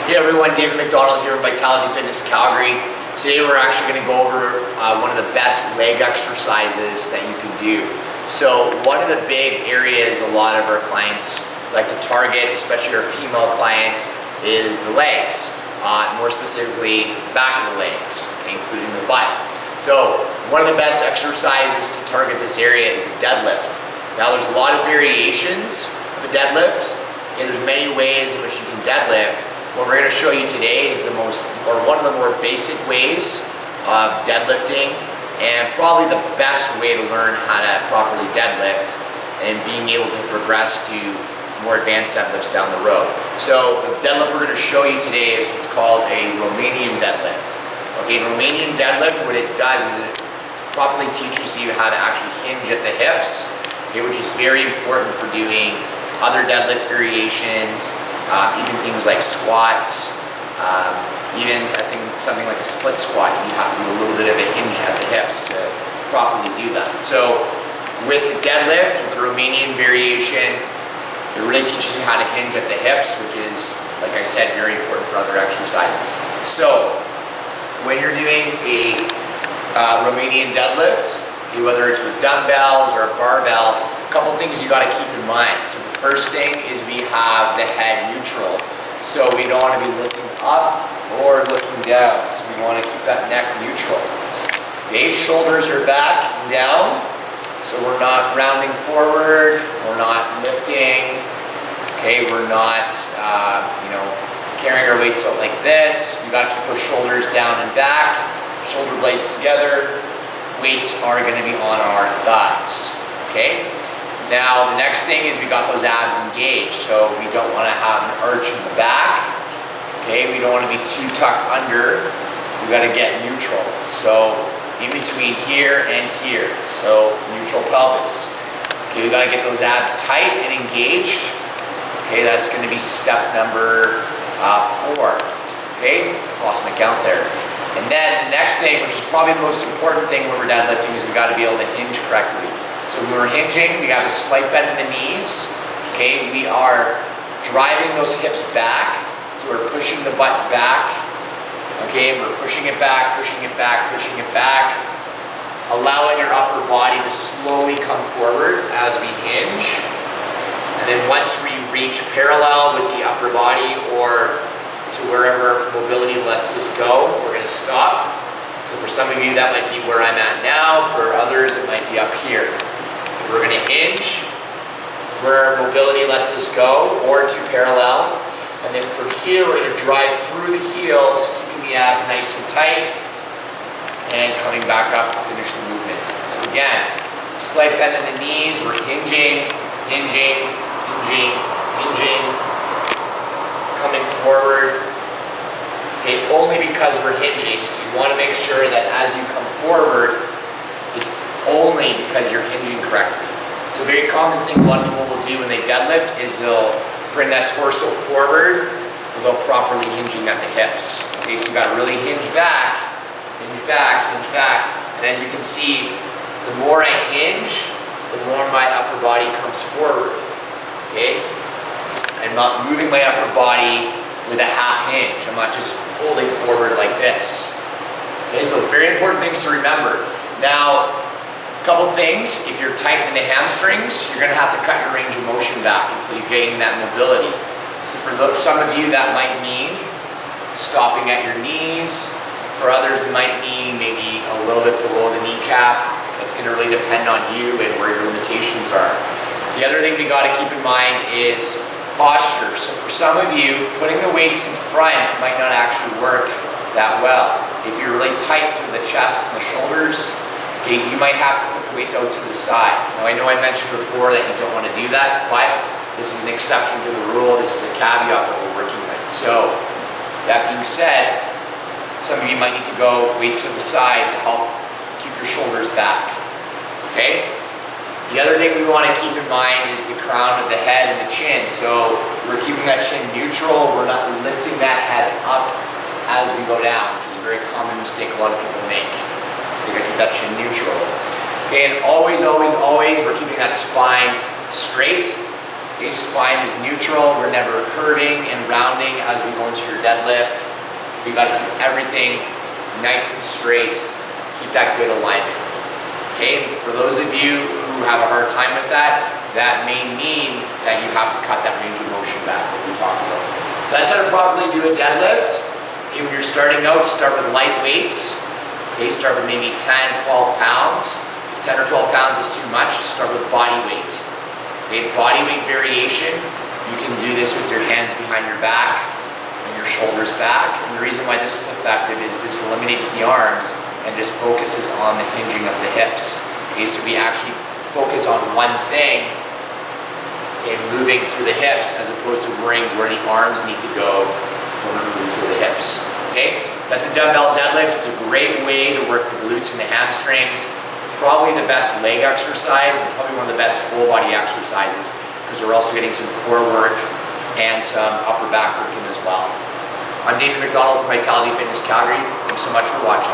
Hey everyone, David MacDonald here with Fitness Calgary. Today we're actually going to go over one of the best leg exercises that you can do. So one of the big areas a lot of our clients like to target, especially our female clients, is the legs. More specifically, the back of the legs, including the butt. So one of the best exercises to target this area is a deadlift. Now there's a lot of variations of a deadlift. Okay, there's many ways in which you can deadlift. What we're going to show you today is one of the more basic ways of deadlifting, and probably the best way to learn how to properly deadlift and being able to progress to more advanced deadlifts down the road. So the deadlift we're going to show you today is what's called a Romanian deadlift. Okay, Romanian deadlift, what it does is it properly teaches you how to actually hinge at the hips, okay, which is very important for doing other deadlift variations. Even things like squats, even I think something like a split squat, you have to do a little bit of a hinge at the hips to properly do that. So with the deadlift, with the Romanian variation, it really teaches you how to hinge at the hips, which is, like I said, very important for other exercises. So when you're doing a Romanian deadlift, whether it's with dumbbells or a barbell, a couple things you got to keep in mind. So the first thing is we have the head neutral. So we don't want to be looking up or looking down. So we want to keep that neck neutral. Okay, shoulders are back and down. So we're not rounding forward, we're not lifting. Okay, we're not, carrying our weights out like this. We got to keep our shoulders down and back, shoulder blades together. Weights are going to be on our thighs. Okay. Now the next thing is we got those abs engaged, so we don't want to have an arch in the back. Okay, we don't want to be too tucked under. We got to get neutral. So in between here and here. So neutral pelvis. Okay, we got to get those abs tight and engaged. Okay, that's going to be step number 4. Okay, lost my count there. And then the next thing, which is probably the most important thing when we're deadlifting, is we got to be able to hinge correctly. So when we're hinging, we have a slight bend in the knees. Okay, we are driving those hips back. So we're pushing the butt back. Okay, we're pushing it back, pushing it back, pushing it back. Allowing our upper body to slowly come forward as we hinge. And then once we reach parallel with the upper body or to wherever mobility lets us go, we're going to stop. So for some of you that might be where I'm at now, for others it might be up here. We're going to hinge where mobility lets us go or to parallel, and then from here we're going to drive through the heels, keeping the abs nice and tight and coming back up to finish the movement. So again, slight bend in the knees, we're hinging, hinging, hinging, hinging, coming forward. Okay, only because we're hinging, so you want to make sure that as you come forward, it's only because you're hinging correctly. So a very common thing a lot of people will do when they deadlift is they'll bring that torso forward without properly hinging at the hips. Okay, so you got to really hinge back, hinge back, hinge back. And as you can see, the more I hinge, the more my upper body comes forward. Okay, I'm not moving my upper body with a half hinge. I'm not just folding forward like this. Okay, so very important things to remember. Now, a couple things. If you're tight in the hamstrings, you're going to have to cut your range of motion back until you gain that mobility. So for some of you, that might mean stopping at your knees. For others, it might mean maybe a little bit below the kneecap. That's going to really depend on you and where your limitations are. The other thing we got to keep in mind is posture. So for some of you, putting the weights in front might not actually work that well. If you're really tight through the chest and the shoulders, okay, you might have to put the weights out to the side. Now I know I mentioned before that you don't want to do that, but this is an exception to the rule. This is a caveat that we're working with. So that being said, some of you might need to go weights to the side to help keep your shoulders back. Okay? The other thing we want to keep in mind is the crown of the head and the chin. So we're keeping that chin neutral. We're not lifting that head up as we go down, which is a very common mistake a lot of people make. So they're going to keep that chin neutral. Okay, and always, always, always, we're keeping that spine straight. Okay, spine is neutral. We're never curving and rounding as we go into your deadlift. You gotta keep everything nice and straight. Keep that good alignment. Okay, for those of you who have a hard time with that, that may mean that you have to cut that range of motion back that we talked about. So that's how to properly do a deadlift. Okay, when you're starting out, start with light weights. Okay, start with maybe 10, 12 pounds. If 10 or 12 pounds is too much, start with body weight. Okay, body weight variation, you can do this with your hands behind your back and your shoulders back. And the reason why this is effective is this eliminates the arms and just focuses on the hinging of the hips. Okay, so we actually focus on one thing in moving through the hips as opposed to worrying where the arms need to go when we're moving through the hips. Okay, that's a dumbbell deadlift. It's a great way to work the glutes and the hamstrings. Probably the best leg exercise and probably one of the best full body exercises because we're also getting some core work and some upper back work in as well. I'm David MacDonald from Vitality Fitness Calgary. Thanks so much for watching.